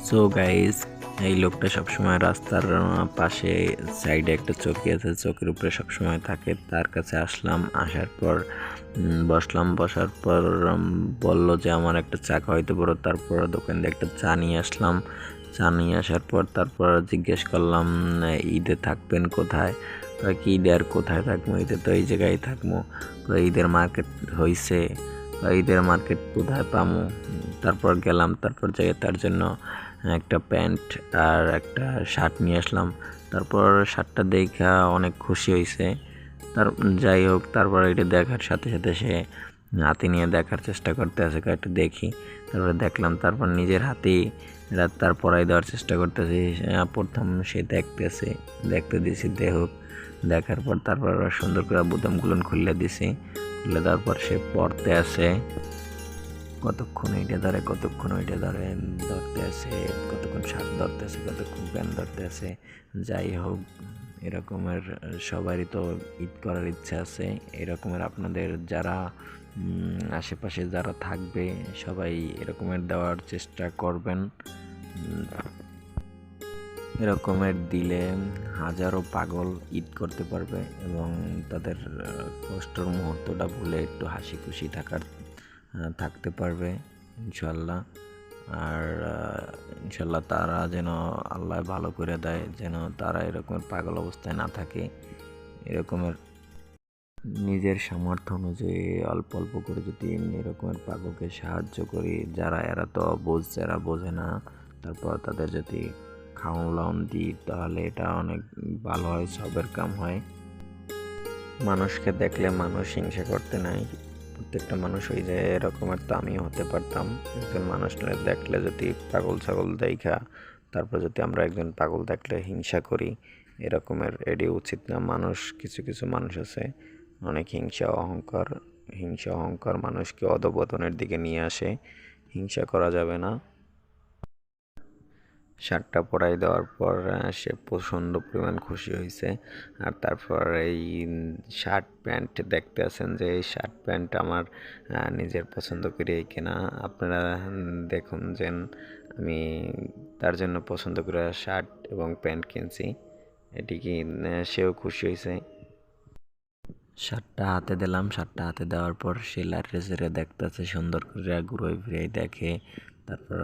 So guys, এই লোকটা সবসময় রাস্তার পাশে সাইডে একটা চৌকি আছে, চৌকির উপরে সবসময় থাকে। তার কাছে আসলাম, আসার পর বসলাম। বসার পর বলল যে আমার একটা চা খাওয়াইতে পারো। তারপর দোকান দিয়ে একটা চা নিয়ে আসলাম। চা নিয়ে আসার পর তারপর জিজ্ঞেস করলাম ঈদে থাকবেন কোথায়। কি ঈদে আর কোথায় থাকবো, ঈদে তো এই জায়গায় থাকবো। ঈদের মার্কেট হয়েছে, ঈদের মার্কেট কোথায় পামো। তারপর গেলাম, তারপর যাই তার জন্য একটা প্যান্ট আর একটা শার্ট নিয়ে আসলাম। তারপর শার্টটা দেখা অনেক খুশি হয়েছে। তার যাই হোক, তারপর এটা দেখার সাথে সাথে সে হাতে নিয়ে দেখার চেষ্টা করতে আছে, একটু দেখি। তারপরে দেখলাম, তারপর নিজের হাতেই এটা তার পরাই দেওয়ার চেষ্টা করতেছি। প্রথম সে দেখতেছে, দেখতে দিছি, দেখুক। দেখার পর তারপর সুন্দর করে বোতামগুলো খুলে দিছি। খুলে দেওয়ার পর সে পড়তে আছে। কতক্ষণ এইটা ধরে, কতক্ষণ ওইটা ধরে, ধরতে আছে, কতক্ষণ শার্ট ধরতে আছে, কতক্ষণ প্যান্ট ধরতে আছে। যাই হোক, এরকমের সবারই তো ঈদ করার ইচ্ছা আছে। এরকমের আপনাদের যারা আশেপাশে যারা থাকবে সবাই এরকমের দেওয়ার চেষ্টা করবেন। এরকমের দিলে হাজারো পাগল ঈদ করতে পারবে এবং তাদের কষ্টের মুহূর্তটা ভুলে একটু হাসি খুশি থাকতে পারবে ইনশাল্লাহ। আর ইনশাল্লাহ তারা যেন আল্লাহ ভালো করে দেয়, যেন তারা এরকমের পাগল অবস্থায় না থাকে। এরকমের নিজের সামর্থ্য অনুযায়ী অল্প অল্প করে যদি এরকমের পাগলকে সাহায্য করি, যারা এরা তো এরা বোঝে না, তারপর তাদের যদি খাওয়ান লাউন দিই তাহলে এটা অনেক ভালো হয়, সবের কাম হয়। মানুষকে দেখলে মানুষ হিংসা করতে নাই। প্রত্যেকটা মানুষ ওই যে এরকমের তো আমিও হতে পারতাম। একজন মানুষটা দেখলে যদি পাগল ছাগল দেখা, তারপর যদি আমরা একজন পাগল দেখলে হিংসা করি, এরকমের এটি উচিত না। মানুষ কিছু কিছু মানুষ আছে অনেক হিংসা অহংকার মানুষকে অধঃপতনের দিকে নিয়ে আসে। হিংসা করা যাবে না। শার্টটা পরাই দেওয়ার পর সে প্রচণ্ড পরিমাণ খুশি হয়েছে। আর তারপর এই শার্ট প্যান্ট দেখতে আছেন যে এই শার্ট প্যান্ট আমার নিজের পছন্দ করে কেনা। আপনারা দেখুন যে আমি তার জন্য পছন্দ করে শার্ট এবং প্যান্ট কিনছি। এটি কি সেও খুশি হয়েছে। শার্টটা হাতে দিলাম, শার্টটা হাতে দেওয়ার পর সে লাইটে দেখতেছে সুন্দর করে ঘুরে ফিরে দেখে। তারপর